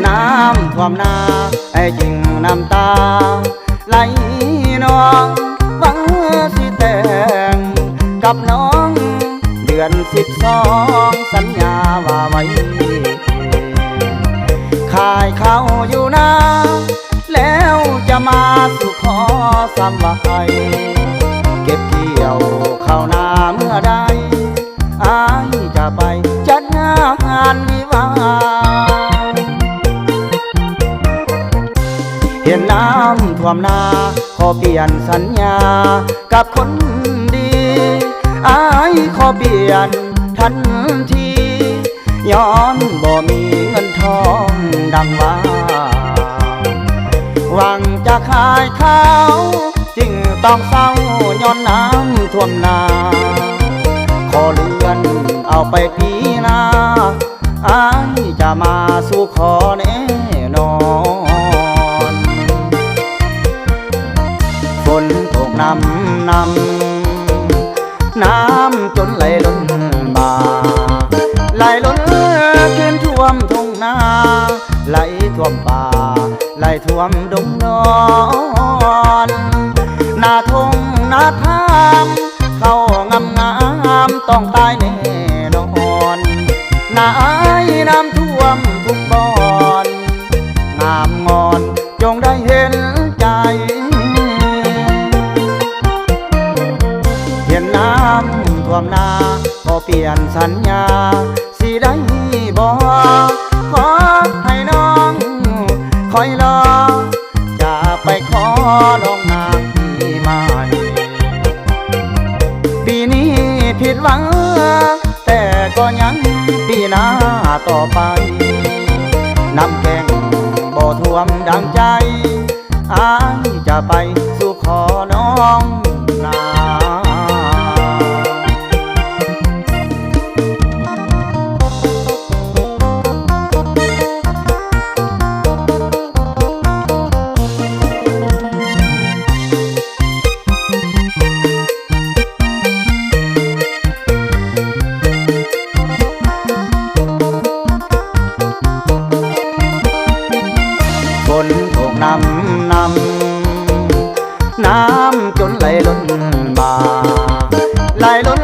น้ำท่วมนาไอ้จริงน้ำตาไหลนองหวังสิแต่งกับน้องเดือน12สัญญาว่าไว้ขายข้าวอยู่นาแล้วจะมาสู่ขอสามวัยเก็บเกี่ยวข้าวนาเมื่อใดอ้ายจะไปจัดงานวิวาเห็นน้ำท่วมนาขอเปลี่ยนสัญญากับคนดีอ้ายขอเปลี่ยนทันทีย้อนบ่มีเงินทองดังว่าหวังจะขายข้าวจึงต้องเศร้าย้อนน้ำท่วมนาขอเลื่อนเอาไปปีหน้าอ้ายจะมาสู่ขอแน่นอนฝนตกน้ำจนไหลล้นบ่าไหลล้นขึ้นท่วมทุ่งนาไหลท่วมป่าไหลท่วมดงนอนหน้าทงหน้าทามเข้างามต้องตายแน่นอนหน้าอ้ายน้ำท่วมทุกบ่อนงามงอนจงได้เห็นใจเห็นน้ำท่วมนาขอเปลี่ยนสัญญาสิได้บ่ขอให้น้องคอยรอจะไปขอลงนางที่ใหม่ปีนี้ผิดหวังแต่ก็ยังปีหน้าต่อไปน้ำแกงบ่ท่วมดังใจอ้ายจะไปสู่ขอน้องนาฝนตกน้ำจนไหลล้นบ่าไหลล้น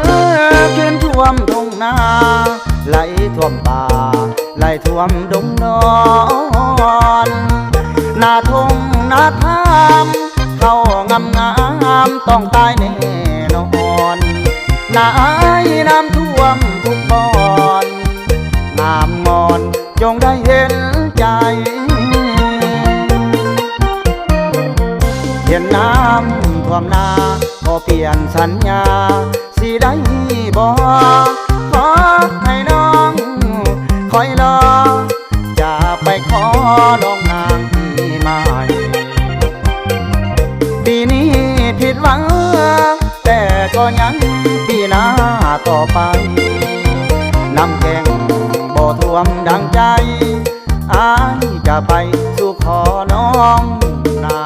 ขึ้นท่วมทุ่งนาไหลท่วมป่าไหลท่วมดงนอนหน้าทงหน้าทามเข้างามต้องตายแน่นอนหน้าอ้ายน้ำท่วมทุกบ่อนงามงอนจงได้เห็นใจเห็นน้ำท่วมนาขอเปลี่ยนสัญญาสิได้บ่ขอให้น้องคอยรอจะไปขอน้องนางที่ใหม่ปีนี้ผิดหวังแต่ก็ยังปีหน้าต่อไปน้ำแกงบ่ท่วมดังใจอ้ายจะไปสู่ขอน้องนา